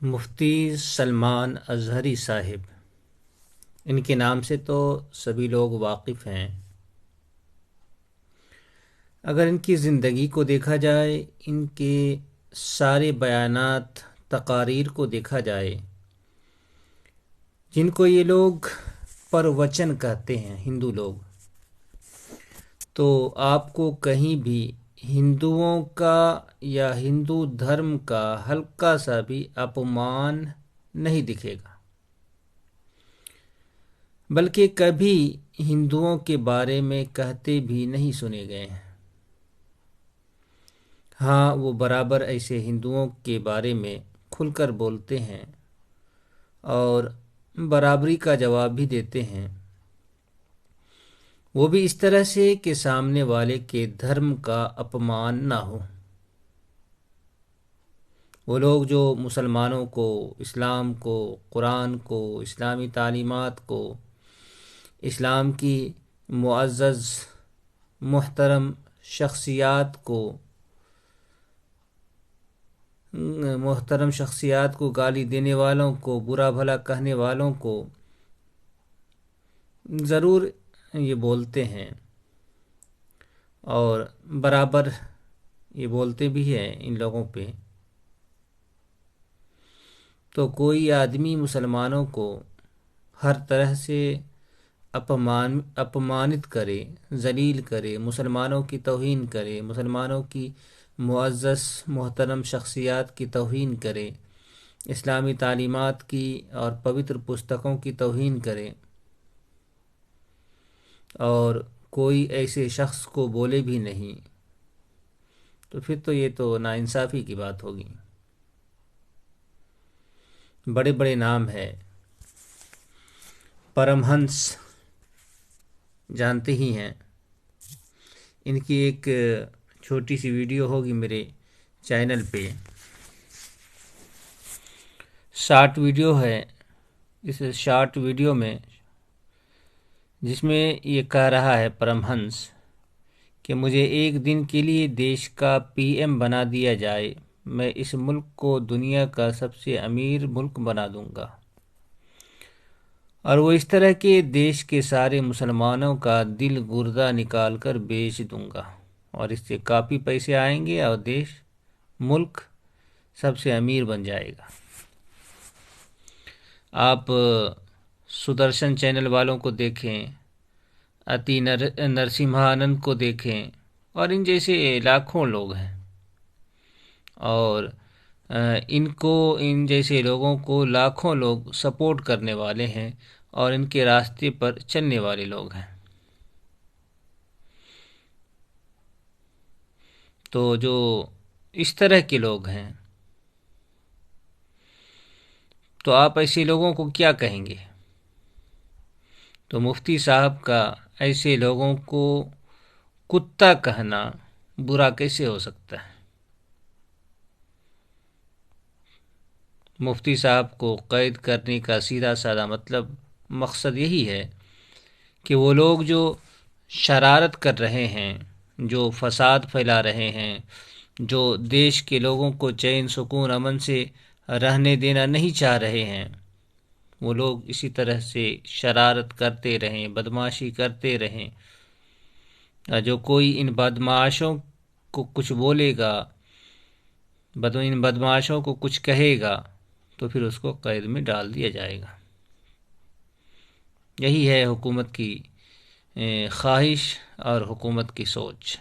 मुफ्ती सलमान अज़हरी साहिब, इनके नाम से तो सभी लोग वाकिफ़ हैं। अगर इनकी ज़िंदगी को देखा जाए, इनके सारे बयानात, तकारीर को देखा जाए, जिनको ये लोग प्रवचन कहते हैं हिंदू लोग, तो आपको कहीं भी हिंदुओं का या हिंदू धर्म का हल्का सा भी अपमान नहीं दिखेगा। बल्कि कभी हिंदुओं के बारे में कहते भी नहीं सुने गए हैं। हाँ, वो बराबर ऐसे हिंदुओं के बारे में खुलकर बोलते हैं और बराबरी का जवाब भी देते हैं। वो भी इस तरह से कि सामने वाले के धर्म का अपमान ना हो। वो लोग जो मुसलमानों को, इस्लाम को, कुरान को, इस्लामी तालीमात को, इस्लाम की मुअज़्ज़ज़ मुहतरम शख्सियात को गाली देने वालों को, बुरा भला कहने वालों को ज़रूर ये बोलते हैं और बराबर ये बोलते भी हैं इन लोगों पे। तो कोई आदमी मुसलमानों को हर तरह से अपमानित करे, जलील करे, मुसलमानों की तौहीन करे, मुसलमानों की मुअज़्ज़ज़ मोहतरम शख्सियात की तौहीन करे, इस्लामी तालीमात की और पवित्र पुस्तकों की तौहीन करे, और कोई ऐसे शख्स को बोले भी नहीं, तो फिर तो ये तो नाइंसाफ़ी की बात होगी। बड़े बड़े नाम है। परमहंस जानते ही हैं, इनकी एक छोटी सी वीडियो होगी मेरे चैनल पे, शॉर्ट वीडियो है। इस शॉर्ट वीडियो में जिसमें ये कह रहा है परमहंस कि मुझे एक दिन के लिए देश का पीएम बना दिया जाए, मैं इस मुल्क को दुनिया का सबसे अमीर मुल्क बना दूंगा, और वो इस तरह के देश के सारे मुसलमानों का दिल गुर्दा निकाल कर बेच दूंगा, और इससे काफ़ी पैसे आएंगे और देश, मुल्क सबसे अमीर बन जाएगा। आप सुदर्शन चैनल वालों को देखें, अति नरसिम्हानंद को देखें, और इन जैसे लाखों लोग हैं, और इन जैसे लोगों को लाखों लोग सपोर्ट करने वाले हैं और इनके रास्ते पर चलने वाले लोग हैं। तो जो इस तरह के लोग हैं, तो आप ऐसे लोगों को क्या कहेंगे? तो मुफ्ती साहब का ऐसे लोगों को कुत्ता कहना बुरा कैसे हो सकता है? मुफ्ती साहब को कैद करने का सीधा साधा मतलब, मकसद यही है कि वो लोग जो शरारत कर रहे हैं, जो फसाद फैला रहे हैं, जो देश के लोगों को चैन सुकून अमन से रहने देना नहीं चाह रहे हैं, वो लोग इसी तरह से शरारत करते रहें, बदमाशी करते रहें। जो कोई इन बदमाशों को कुछ बोलेगा, इन बदमाशों को कुछ कहेगा, तो फिर उसको कैद में डाल दिया जाएगा। यही है हुकूमत की ख्वाहिश और हुकूमत की सोच।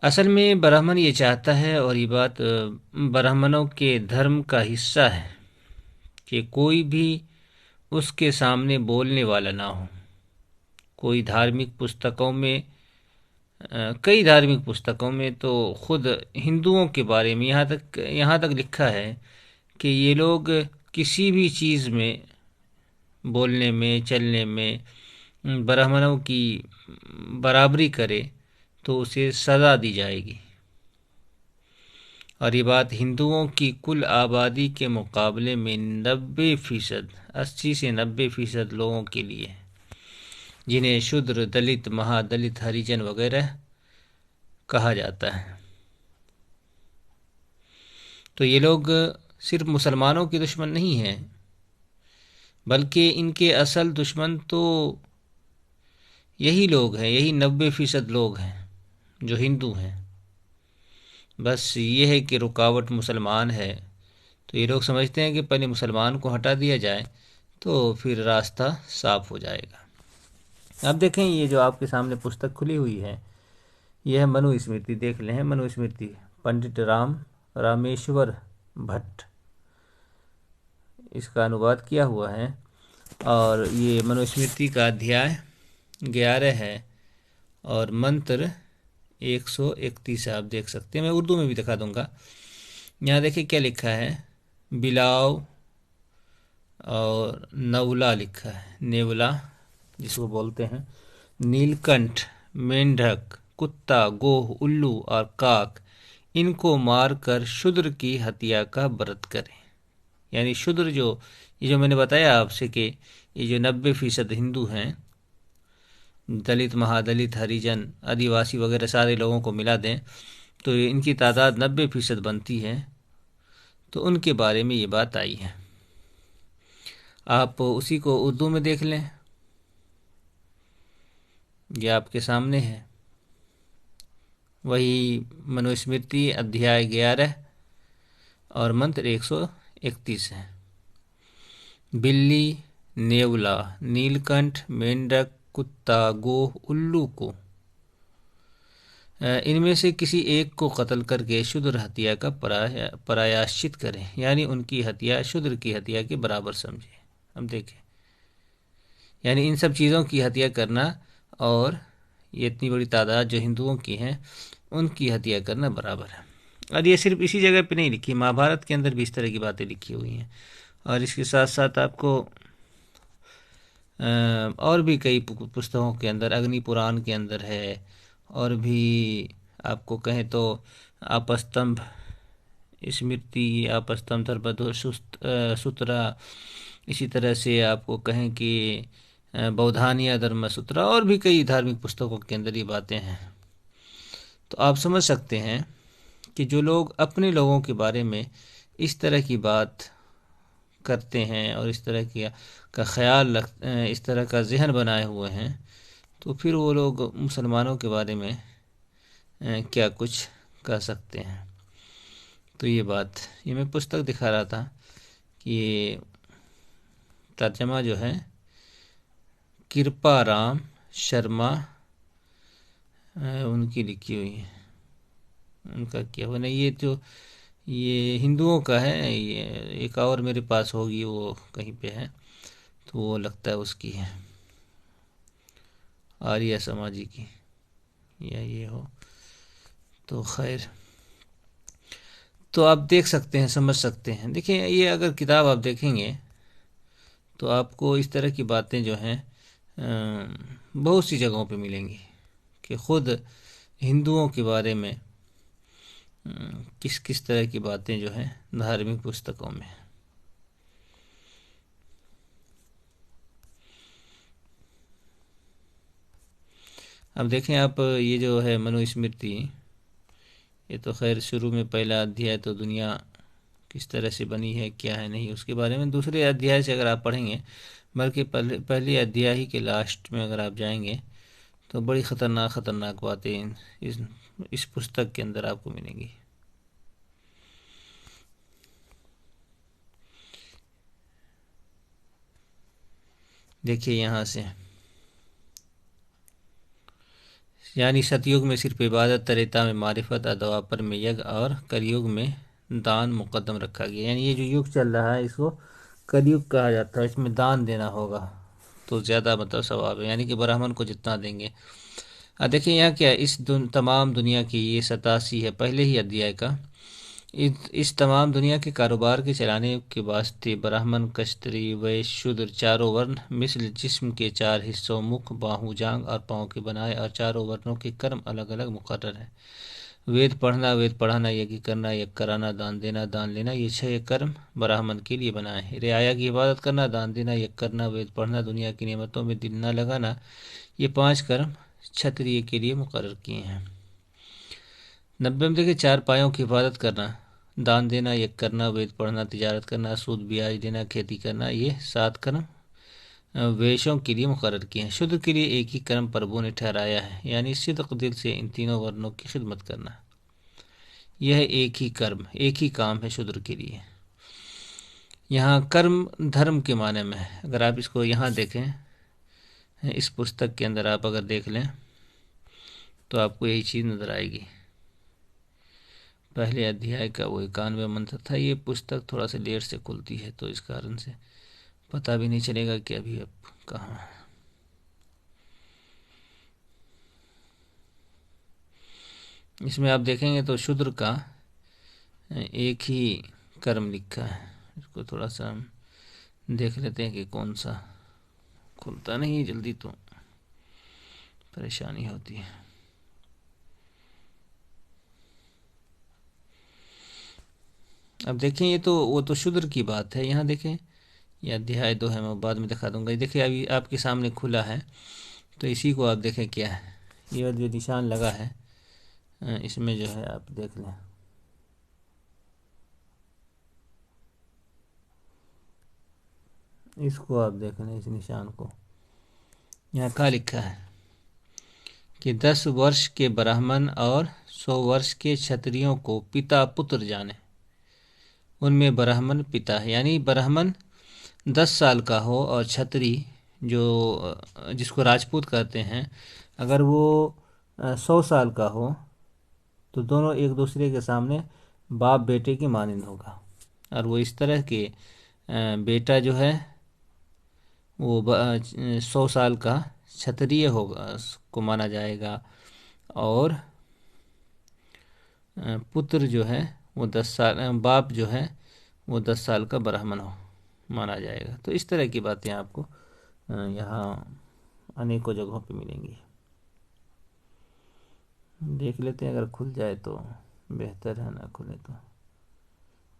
असल में ब्राह्मण ये चाहता है, और ये बात ब्राह्मणों के धर्म का हिस्सा है, कि कोई भी उसके सामने बोलने वाला ना हो। कोई धार्मिक पुस्तकों में, कई धार्मिक पुस्तकों में तो खुद हिंदुओं के बारे में यहाँ तक लिखा है कि ये लोग किसी भी चीज़ में, बोलने में, चलने में ब्राह्मणों की बराबरी करे तो उसे सज़ा दी जाएगी। और ये बात हिंदुओं की कुल आबादी के मुकाबले में 90%, 80 से 90% लोगों के लिए है, जिन्हें शूद्र, दलित, महादलित, हरिजन वगैरह कहा जाता है। तो ये लोग सिर्फ मुसलमानों के दुश्मन नहीं हैं, बल्कि इनके असल दुश्मन तो यही लोग हैं, यही 90% लोग हैं जो हिंदू हैं। बस ये है कि रुकावट मुसलमान है, तो ये लोग समझते हैं कि पहले मुसलमान को हटा दिया जाए तो फिर रास्ता साफ हो जाएगा। अब देखें, ये जो आपके सामने पुस्तक खुली हुई है, यह है मनुस्मृति। देख लें, मनुस्मृति, पंडित रामेश्वर भट्ट इसका अनुवाद किया हुआ है। और ये मनुस्मृति का अध्याय 11 है और मंत्र 131 आप देख सकते हैं। मैं उर्दू में भी दिखा दूंगा। यहाँ देखिए क्या लिखा है, बिलाव और नवला लिखा है, नेवला जिसको बोलते हैं, नीलकंठ, मेंढक, कुत्ता, गोह, उल्लू और काक, इनको मारकर शूद्र की हत्या का व्रत करें। यानी शूद्र ये जो मैंने बताया आपसे कि ये जो 90% हिंदू हैं, दलित, महादलित, हरिजन, आदिवासी वगैरह सारे लोगों को मिला दें तो इनकी तादाद 90% बनती है। तो उनके बारे में ये बात आई है। आप उसी को उर्दू में देख लें, ये आपके सामने है। वही मनुस्मृति अध्याय 11 और मंत्र 131 है। बिल्ली, नेवला, नीलकंठ, मेंढक, कुत्ता, गोह, उल्लू को, इनमें से किसी एक को कत्ल करके शूद्र हत्या का प्रायश्चित करें, यानी उनकी हत्या शूद्र की हत्या के बराबर समझें। अब देखें, यानी इन सब चीज़ों की हत्या करना और ये इतनी बड़ी तादाद जो हिंदुओं की हैं उनकी हत्या करना बराबर है। और ये सिर्फ इसी जगह पे नहीं लिखी, महाभारत के अंदर भी इस तरह की बातें लिखी हुई हैं। और इसके साथ साथ आपको और भी कई पुस्तकों के अंदर, अग्नि पुराण के अंदर है, और भी आपको कहें तो आपस्तंभ स्मृति, आपस्तंभ धर्मध्वज सूत्रा, इसी तरह से आपको कहें कि बौधानिया धर्म सूत्रा, और भी कई धार्मिक पुस्तकों के अंदर ये बातें हैं। तो आप समझ सकते हैं कि जो लोग अपने लोगों के बारे में इस तरह की बात करते हैं और इस तरह का ख्याल इस तरह का जहन बनाए हुए हैं, तो फिर वो लोग मुसलमानों के बारे में क्या कुछ कह सकते हैं। तो ये मैं पुस्तक दिखा रहा था कि ये तर्जमा जो है कृपाराम शर्मा उनकी लिखी हुई है। उनका क्या हुआ नहीं, ये हिंदुओं का है। ये एक और मेरे पास होगी, वो कहीं पे है, तो वो लगता है उसकी है, आर्य समाजी की, या ये हो। तो खैर, तो आप देख सकते हैं, समझ सकते हैं। देखिए, ये अगर किताब आप देखेंगे तो आपको इस तरह की बातें जो हैं बहुत सी जगहों पे मिलेंगी कि खुद हिंदुओं के बारे में किस किस तरह की बातें जो हैं धार्मिक पुस्तकों में। अब देखें आप, ये जो है मनुस्मृति, ये तो खैर शुरू में पहला अध्याय तो दुनिया किस तरह से बनी है, क्या है, नहीं, उसके बारे में दूसरे अध्याय से अगर आप पढ़ेंगे, बल्कि पहले अध्याय ही के लास्ट में अगर आप जाएंगे तो बड़ी ख़तरनाक बातें इस पुस्तक के अंदर आपको मिलेंगी। देखिए यहाँ से, यानी सतयुग में सिर्फ इबादत, त्रेता में मारिफत, द्वापर में यज्ञ और कलयुग में दान मुकद्दम रखा गया। यानी ये जो युग चल रहा है इसको कलयुग कहा जाता है। इसमें दान देना होगा तो ज़्यादा मतलब सवाब है, यानी कि ब्राह्मण को जितना देंगे। देखिए यहाँ क्या, तमाम दुनिया की, ये 87 है पहले ही अध्याय का। इस तमाम दुनिया के कारोबार के चलाने के वास्ते ब्राह्मण, क्षत्रिय, वैश्य, शूद्र चारों वर्ण मिस्र जिस्म के 4 हिस्सों, मुख, बाहु, जांग और पाँव के बनाए, और चारों वर्णों के कर्म अलग अलग मुकर्रर हैं। वेद पढ़ना, वेद पढ़ाना, यज्ञ करना, यज्ञ कराना, दान देना, दान लेना, ये 6 कर्म ब्राह्मण के लिए बनाए हैं। रियाया की इबादत करना, दान देना, यज्ञ करना, वेद पढ़ना, दुनिया की नेमतों में दिल न लगाना, ये 5 कर्म क्षत्रिय के लिए मुकर्रर किए हैं। 90 में देखिए 4 पायों की हिफाजत करना, दान देना, यज्ञ करना, वेद पढ़ना, तिजारत करना, सूद ब्याज देना, खेती करना, ये 7 कर्म वैश्यों के लिए मुकर्रर किए हैं। शूद्र के लिए एक ही कर्म प्रभु ने ठहराया है, यानी सिद्क दिल से इन तीनों वर्णों की खिदमत करना। यह एक ही कर्म, एक ही काम है शूद्र के लिए। यहाँ कर्म धर्म के माने में है। अगर आप इसको यहाँ देखें, इस पुस्तक के अंदर आप अगर देख लें तो आपको यही चीज़ नज़र आएगी। पहले अध्याय का वो 91 मंत्र था। ये पुस्तक थोड़ा सा देर से खुलती है तो इस कारण से पता भी नहीं चलेगा कि अभी अब कहाँ है। इसमें आप देखेंगे तो शूद्र का एक ही कर्म लिखा है। इसको थोड़ा सा हम देख लेते हैं कि कौन सा, खुलता नहीं है जल्दी तो परेशानी होती है। अब देखें, ये तो वो तो शूद्र की बात है। यहाँ देखें, ये अध्याय 2 है, मैं बाद में दिखा दूंगा। ये देखिए अभी आपके सामने खुला है, तो इसी को आप देखें क्या है। ये जो निशान लगा है इसमें जो है आप देख लें, इसको आप देख लें, इस निशान को। यहाँ क्या लिखा है कि 10 वर्ष के ब्राह्मण और 100 वर्ष के क्षत्रियों को पिता पुत्र जाने। उनमें ब्राह्मण पिता है, यानी ब्राह्मण 10 साल का हो और क्षत्रिय जो जिसको राजपूत कहते हैं, अगर वो 100 साल का हो तो दोनों एक दूसरे के सामने बाप बेटे की मानिंद होगा। और वो इस तरह के बेटा जो है वो 100 साल का क्षत्रिय होगा को माना जाएगा, और पुत्र जो है वो 10 साल, बाप जो है वो 10 साल का ब्राह्मण हो माना जाएगा। तो इस तरह की बातें आपको यहाँ अनेकों जगहों पे मिलेंगी। देख लेते हैं, अगर खुल जाए तो बेहतर है, ना खुले तो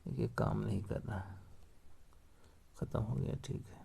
देखिए काम नहीं कर रहा, ख़त्म हो गया, ठीक है।